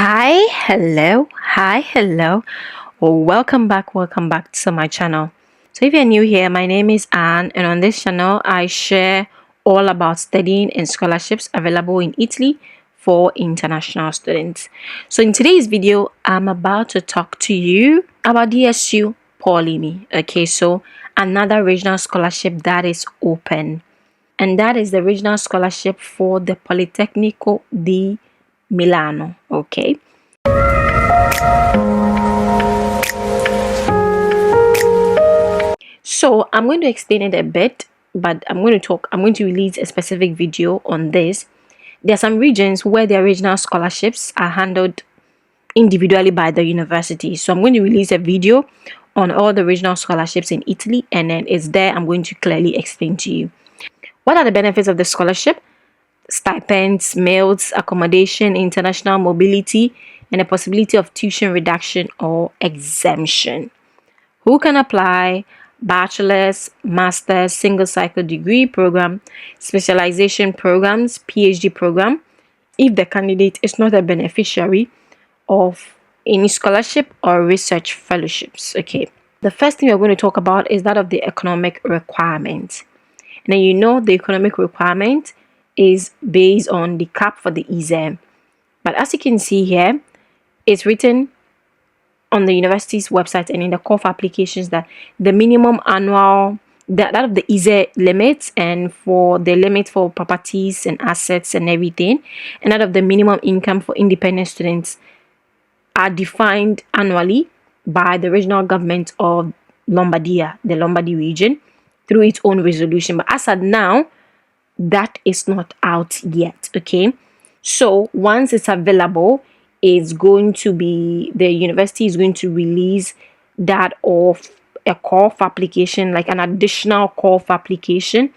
Hello. Welcome back to my channel. So if you're new here, my name is Anne, and on this channel I share all about studying and scholarships available in Italy for international students. So in today's video, I'm about to talk to you about DSU POLIMI. Okay, so another regional scholarship that is open, and that is the regional scholarship for the Polytechnico di Milano. Okay, so I'm going to explain it a bit, but I'm going to release a specific video on this. There are some regions where their regional scholarships are handled individually by the university. So I'm going to release a video on all the regional scholarships in Italy, and then it's there I'm going to clearly explain to you. What are the benefits of the scholarship? Stipends, meals, accommodation, international mobility, and the possibility of tuition reduction or exemption. Who can apply? Bachelor's, master's, single cycle degree program, specialization programs, PhD program, if the candidate is not a beneficiary of any scholarship or research fellowships. Okay, the first thing we're going to talk about is that of the economic requirement. Now, you know, the economic requirement is based on the cap for the exam, but as you can see here, it's written on the university's website and in the call for applications that the minimum annual, that of the easy limits, and for the limit for properties and assets and everything, and that of the minimum income for independent students are defined annually by the regional government of Lombardia, the Lombardy region, through its own resolution. But as of now, that is not out yet. Okay, so once it's available, it's going to be, the university is going to release that of a call for application, like an additional call for application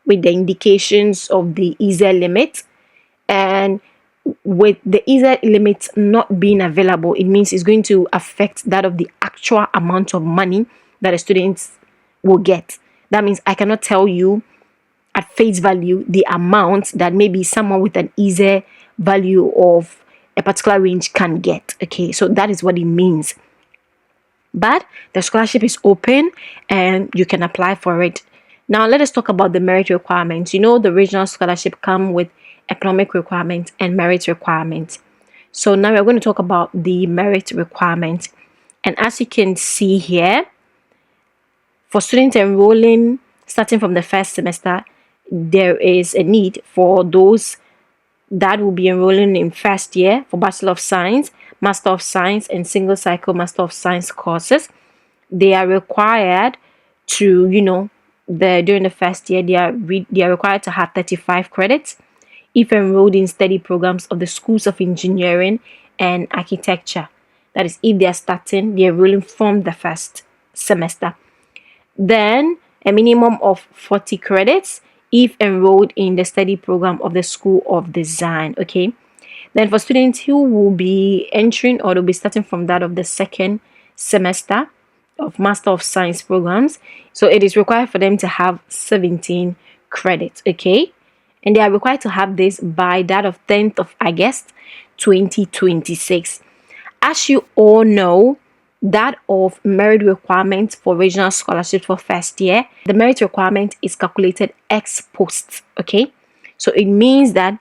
with the indications of the easy limit. And with the easy limit not being available, it means it's going to affect that of the actual amount of money that the students will get. That means I cannot tell you at face value the amount that maybe someone with an easy value of a particular range can get. Okay, so that is what it means. But the scholarship is open and you can apply for it. Now let us talk about the merit requirements. You know, the regional scholarship come with economic requirements and merit requirements. So now we're going to talk about the merit requirements. And as you can see here, for students enrolling starting from the first semester, there is a need for those that will be enrolling in first year for Bachelor of Science, Master of Science, and single cycle Master of Science courses. They are required to, during the first year, they are required to have 35 credits if enrolled in study programs of the schools of engineering and architecture. That is, if they are starting, they are enrolling from the first semester. Then a minimum of 40 credits if enrolled in the study program of the School of Design. Okay, then for students who will be entering or will be starting from that of the second semester of Master of Science programs, so it is required for them to have 17 credits. Okay, and they are required to have this by that of 10th of August 2026. As you all know, that of merit requirement for regional scholarships for first year, the merit requirement is calculated ex post. Okay, so it means that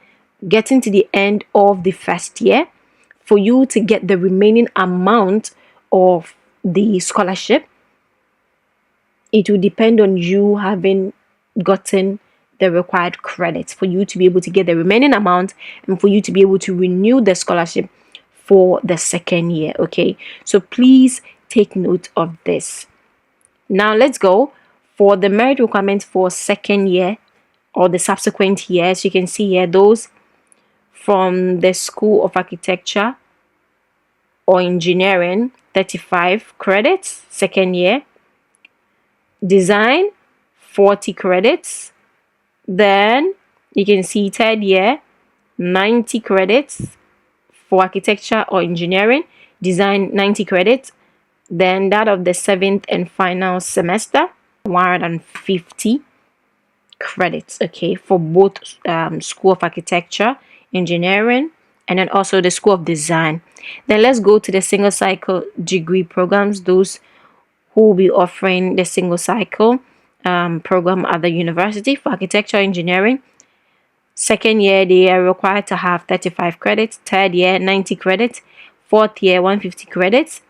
getting to the end of the first year, for you to get the remaining amount of the scholarship, it will depend on you having gotten the required credits for you to be able to get the remaining amount and for you to be able to renew the scholarship for the second year. Okay, so please take note of this. Now let's go for the merit requirements for second year or the subsequent years. You can see here those from the School of Architecture or Engineering, 35 credits second year. Design, 40 credits. Then you can see third year, 90 credits for architecture or engineering. Design, 90 credits. Then that of the 7th and final semester, 150 credits. Okay, for both School of Architecture, Engineering, and then also the School of Design. Then let's go to the single cycle degree programs, those who will be offering the single cycle program at the university. For architecture engineering, second year they are required to have 35 credits, third year 90 credits, fourth year 150 credits,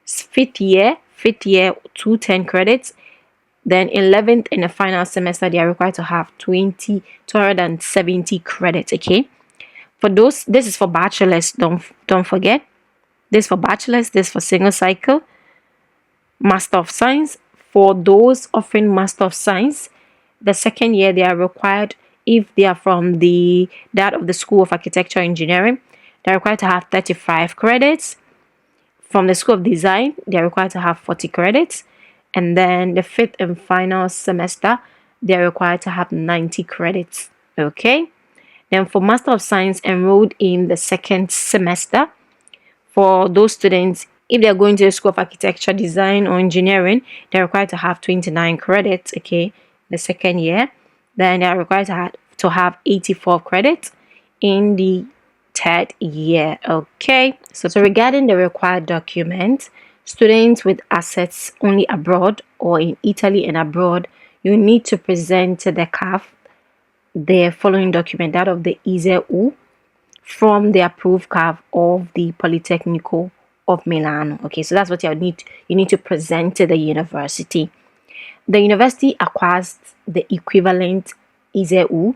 fifth year 210 credits. Then 11th in the final semester they are required to have 270 credits. Okay, for those, this is for bachelors, don't forget, this for bachelors, this for single cycle. Master of Science, for those offering Master of Science, the second year they are required, if they are from that of the School of Architecture Engineering, they are required to have 35 credits. From the School of Design, they are required to have 40 credits. And then the fifth and final semester, they are required to have 90 credits. Okay. Then for Master of Science enrolled in the second semester, for those students, if they are going to the School of Architecture, Design, or Engineering, they are required to have 29 credits. Okay, the second year. Then they are required to have 84 credits in the third year. Okay, so regarding the required documents, students with assets only abroad or in Italy and abroad, you need to present to the CAF the following document, that of the ISEE from the approved CAF of the Polytechnico of Milano. Okay, so that's what you need to present to the university. The university acquires the equivalent ISEE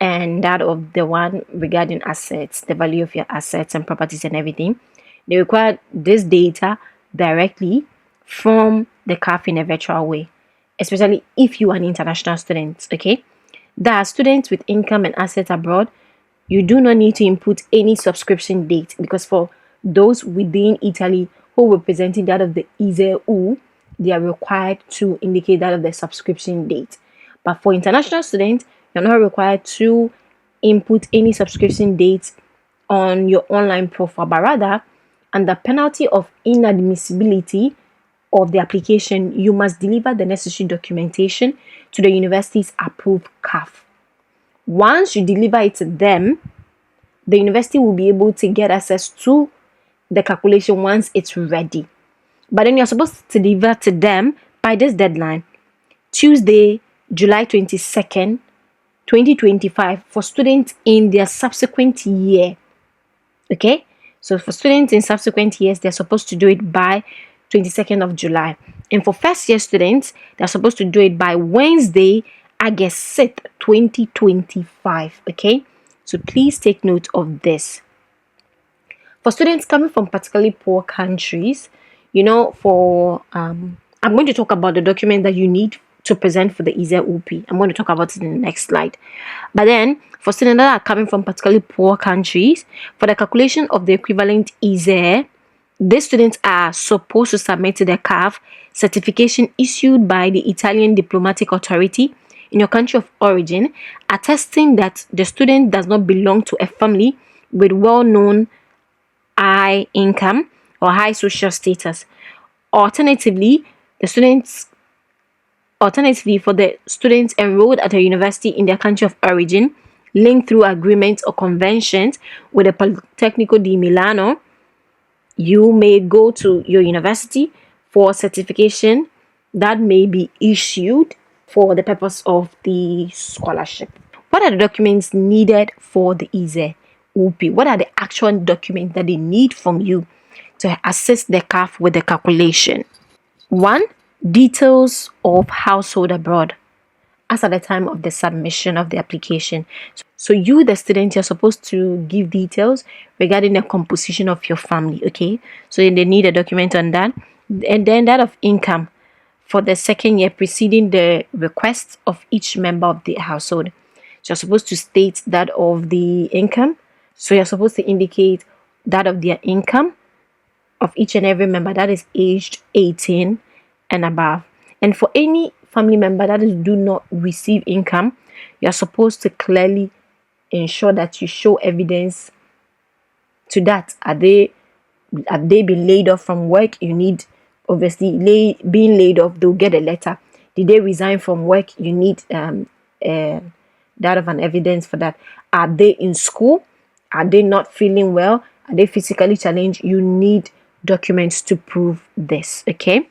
and that of the one regarding assets, the value of your assets and properties and everything. They require this data directly from the CAF in a virtual way, especially if you are an international student. Okay, there are students with income and assets abroad. You do not need to input any subscription date, because for those within Italy who were presenting that of the ISEE, they are required to indicate that of the subscription date. But for international students, you're not required to input any subscription dates on your online profile, but rather, under penalty of inadmissibility of the application, you must deliver the necessary documentation to the university's approved CAF. Once you deliver it to them, the university will be able to get access to the calculation once it's ready. But then you're supposed to deliver to them by this deadline, Tuesday, July 22nd, 2025, for students in their subsequent year. Okay, so for students in subsequent years, they're supposed to do it by 22nd of July. And for first year students, they're supposed to do it by Wednesday, August 6th, 2025. Okay, so please take note of this. For students coming from particularly poor countries, I'm going to talk about the document that you need to present for the ISEE. I'm going to talk about it in the next slide. But then, for students that are coming from particularly poor countries, for the calculation of the equivalent ISEE, these students are supposed to submit to the CAF certification issued by the Italian diplomatic authority in your country of origin, attesting that the student does not belong to a family with well-known high income or high social status. Alternatively, for the students enrolled at a university in their country of origin, linked through agreements or conventions with the Polytechnico di Milano, you may go to your university for certification that may be issued for the purpose of the scholarship. What are the documents needed for the ISEE? What are the actual documents that they need from you to assist the CAF with the calculation? 1. Details of household abroad as at the time of the submission of the application. So you, the student, you're supposed to give details regarding the composition of your family. Okay, so they need a document on that. And then that of income for the second year preceding the request of each member of the household. So you're supposed to state that of the income. So you're supposed to indicate that of their income of each and every member that is aged 18 and above. And for any family member that do not receive income, you're supposed to clearly ensure that you show evidence to that. Are they being laid off from work? You need, obviously, being laid off, they'll get a letter. Did they resign from work? You need that of an evidence for that. Are they in school? Are they not feeling well? Are they physically challenged? You need documents to prove this, okay?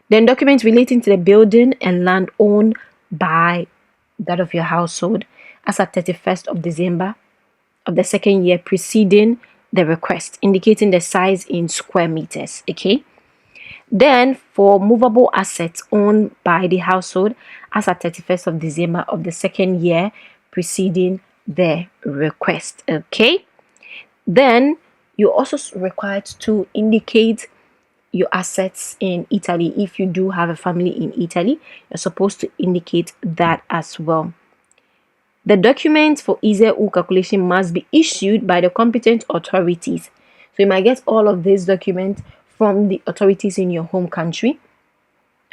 Then documents relating to the building and land owned by that of your household as at 31st of December of the second year preceding the request, indicating the size in square meters, okay? Then for movable assets owned by the household as at 31st of December of the second year preceding the request, okay? Then you're also required to indicate your assets in Italy. If you do have a family in Italy, you're supposed to indicate that as well. The documents for ISEU calculation must be issued by the competent authorities. So you might get all of these documents from the authorities in your home country.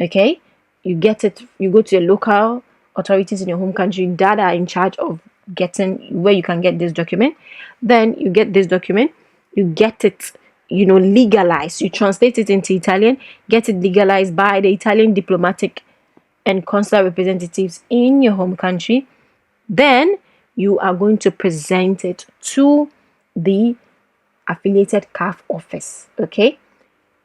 Okay, you get it, you go to your local authorities in your home country that are in charge of getting where you can get this document. Then you get this document, you get it, legalized. You translate it into Italian, get it legalized by the Italian diplomatic and consular representatives in your home country. Then you are going to present it to the affiliated CAF office, okay?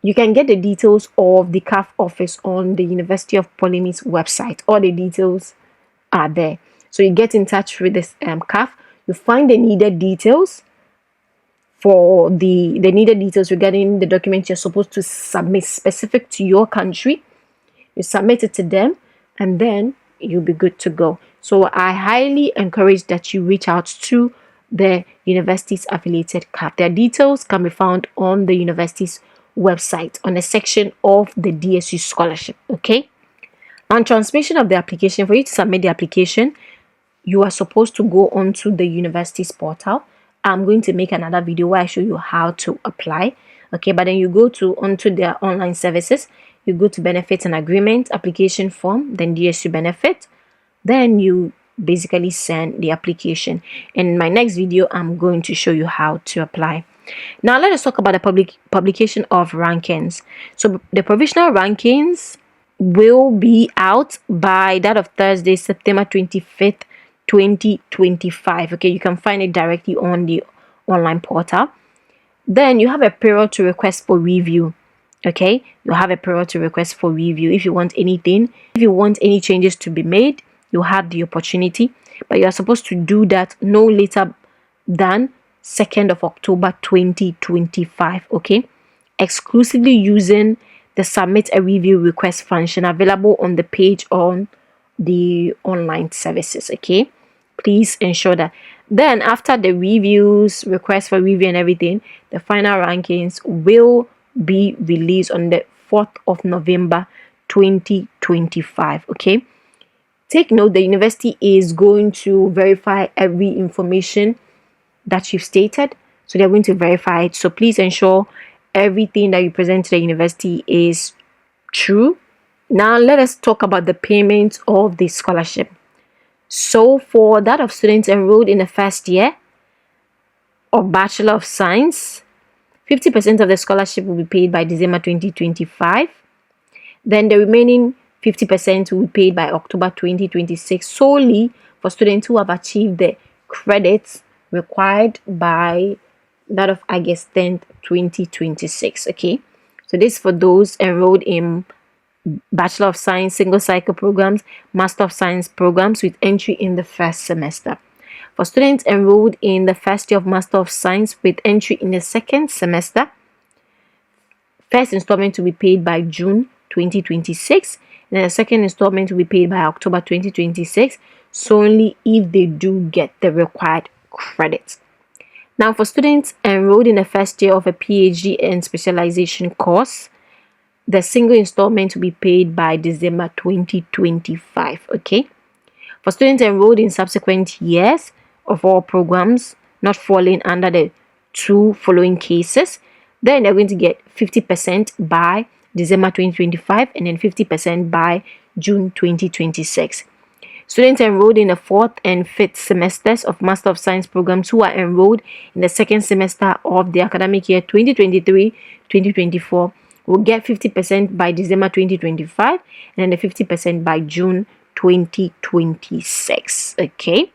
You can get the details of the CAF office on the University of Polimi's website. All the details are there. So you get in touch with this CAF, you find the needed details for the needed details regarding the documents you're supposed to submit specific to your country. You submit it to them and then you'll be good to go. So I highly encourage that you reach out to the university's affiliated CAF. Their details can be found on the university's website on a section of the DSU scholarship, okay? On transmission of the application, for you to submit the application, you are supposed to go onto the university's portal. I'm going to make another video where I show you how to apply, okay? But then you go onto their online services, you go to benefits and agreement, application form, then DSU benefit, then you basically send the application. In my next video, I'm going to show you how to apply. Now let us talk about the publication of rankings. So the provisional rankings will be out by that of Thursday, September 25th, 2025. Okay, you can find it directly on the online portal. Then you have a period to request for review. Okay, you have a period to request for review. If you want anything, if you want any changes to be made, you have the opportunity, but you are supposed to do that no later than 2nd of October 2025. Okay, exclusively using the submit a review request function available on the page on the online services. Okay, please ensure that. Then after the reviews, request for review and everything, the final rankings will be released on the 4th of November 2025. Okay, take note, the university is going to verify every information that you've stated. So they're going to verify it. So please ensure everything that you present to the university is true. Now let us talk about the payment of the scholarship. So for that of students enrolled in the first year of Bachelor of Science, 50% of the scholarship will be paid by December 2025. Then the remaining 50% will be paid by October 2026, solely for students who have achieved the credits required by that of August 10th, 2026. Okay, so this is for those enrolled in Bachelor of Science single cycle programs, Master of Science programs with entry in the first semester. For students enrolled in the first year of Master of Science with entry in the second semester, first installment will be paid by June 2026, and then the second installment will be paid by October 2026, solely if they do get the required credits. Now for students enrolled in the first year of a PhD and specialization course, the single installment will be paid by December 2025. Okay, for students enrolled in subsequent years of all programs not falling under the two following cases, then they're going to get 50% by December 2025 and then 50% by June 2026. Students enrolled in the 4th and 5th semesters of Master of Science programs who are enrolled in the second semester of the academic year 2023-2024 will get 50% by December 2025 and then the 50% by June 2026. Okay,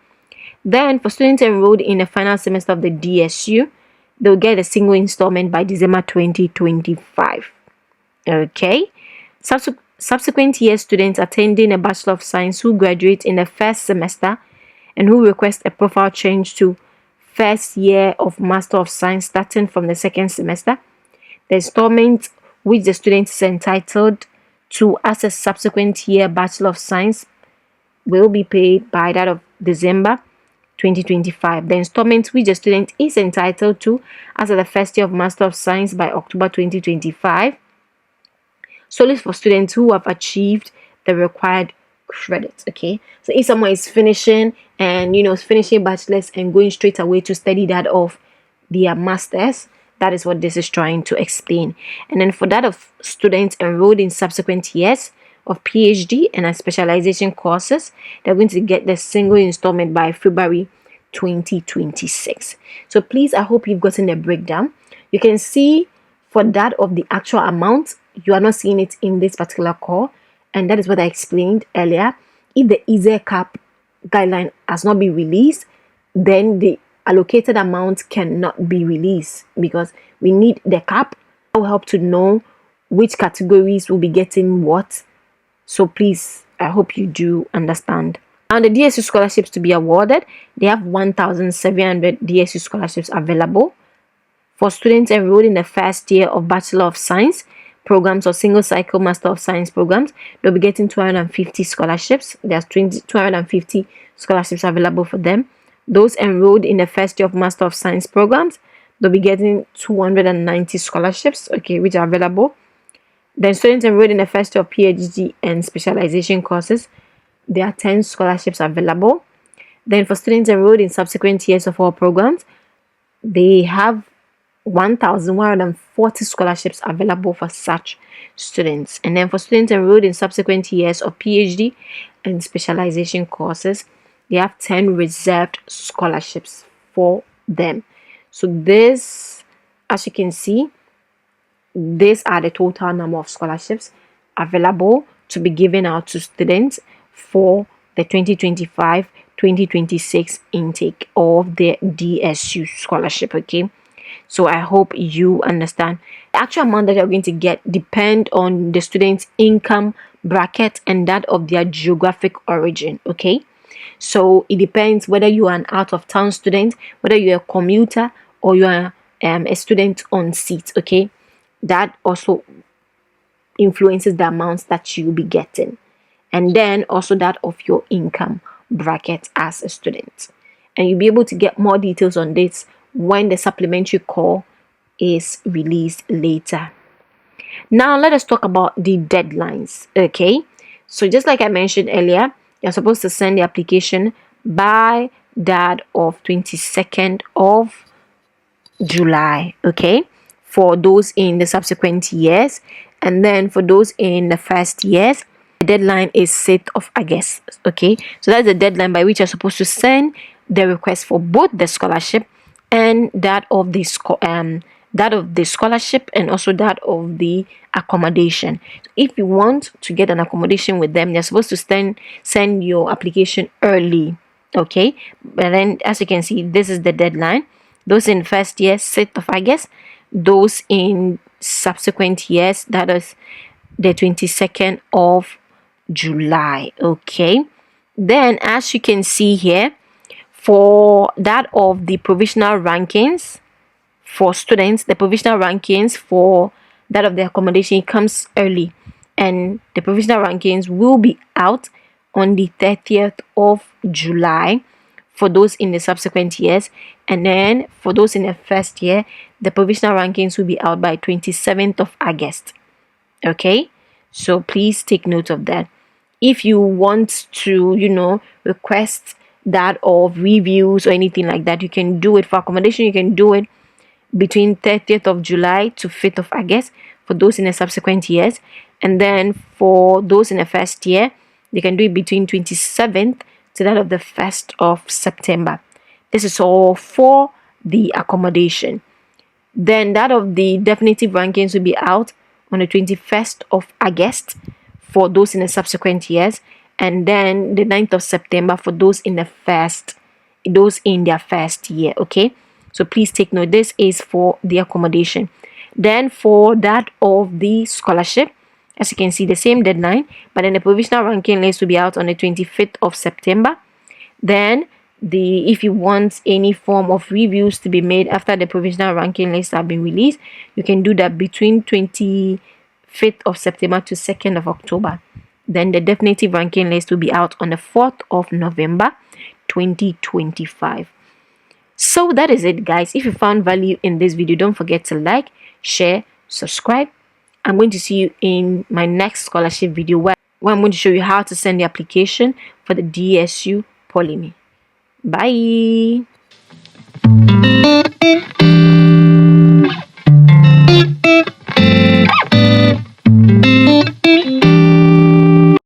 Then for students enrolled in the final semester of the DSU, they'll get a single installment by December 2025. Okay. Subsequent year students attending a Bachelor of Science who graduate in the first semester and who request a profile change to first year of Master of Science starting from the second semester, the installment which the student is entitled to as a subsequent year Bachelor of Science will be paid by that of December 2025. The installment which the student is entitled to as the first year of Master of Science by October 2025, solely for students who have achieved the required credits. Okay, so if someone is finishing and finishing bachelor's and going straight away to study that of their masters, that is what this is trying to explain. And then for that of students enrolled in subsequent years of PhD and specialization courses, they're going to get the single installment by February 2026. So please, I hope you've gotten the breakdown. You can see for that of the actual amount, you are not seeing it in this particular call, and that is what I explained earlier. If the easier cap guideline has not been released, then the allocated amount cannot be released because we need the cap. That will help to know which categories will be getting what. So please, I hope you do understand. And the DSU scholarships to be awarded, they have 1,700 DSU scholarships available. For students enrolled in the first year of Bachelor of Science programs or single cycle Master of Science programs, they'll be getting 250 scholarships. There's 250 scholarships available for them. Those enrolled in the first year of Master of Science programs, they'll be getting 290 scholarships, okay, which are available. Then students enrolled in the first year of PhD and specialization courses, there are 10 scholarships available. Then for students enrolled in subsequent years of all programs, they have 1,140 scholarships available for such students. And then for students enrolled in subsequent years of PhD and specialization courses, they have 10 reserved scholarships for them. So this, as you can see, these are the total number of scholarships available to be given out to students for the 2025-2026 intake of the DSU scholarship. Okay, so I hope you understand. The actual amount that you're going to get depend on the student's income bracket and that of their geographic origin. Okay, so it depends whether you are an out-of-town student, whether you're a commuter, or you are a student on seat. Okay, that also influences the amounts that you'll be getting, and then also that of your income bracket as a student. And you'll be able to get more details on this when the supplementary call is released later. Now let us talk about the deadlines. Okay, so just like I mentioned earlier, you're supposed to send the application by that of 22nd of July. Okay, for those in the subsequent years, and then for those in the first years, the deadline is 6th of August. Okay, so that's the deadline by which you're supposed to send the request for both the scholarship and that of the scholarship and also that of the accommodation. If you want to get an accommodation with them, you're supposed to send your application early. Okay, but then as you can see, this is the deadline. Those in first year, 6th of August. Those in subsequent years, that is the 22nd of July. Okay, then as you can see here, for that of the provisional rankings for students, the provisional rankings for that of the accommodation comes early, and the provisional rankings will be out on the 30th of July for those in the subsequent years, and then for those in the first year, the provisional rankings will be out by 27th of August. Okay, so please take note of that. If you want to request that of reviews or anything like that, you can do it. For accommodation, you can do it between 30th of July to 5th of August for those in the subsequent years, and then for those in the first year, they can do it between 27th to that of the 1st of September. This is all for the accommodation. Then that of the definitive rankings will be out on the 21st of August for those in the subsequent years, and then the 9th of September for those in the first those in their first year. Okay, so please take note, this is for the accommodation. Then for that of the scholarship, as you can see, the same deadline, but then the provisional ranking list will be out on the 25th of September. Then if you want any form of reviews to be made after the provisional ranking lists have been released, you can do that between 25th of September to 2nd of October. Then the definitive ranking list will be out on the 4th of November 2025. So that is it, guys. If you found value in this video, don't forget to like, share, subscribe. I'm going to see you in my next scholarship video where I'm going to show you how to send the application for the DSU POLIMI. Bye.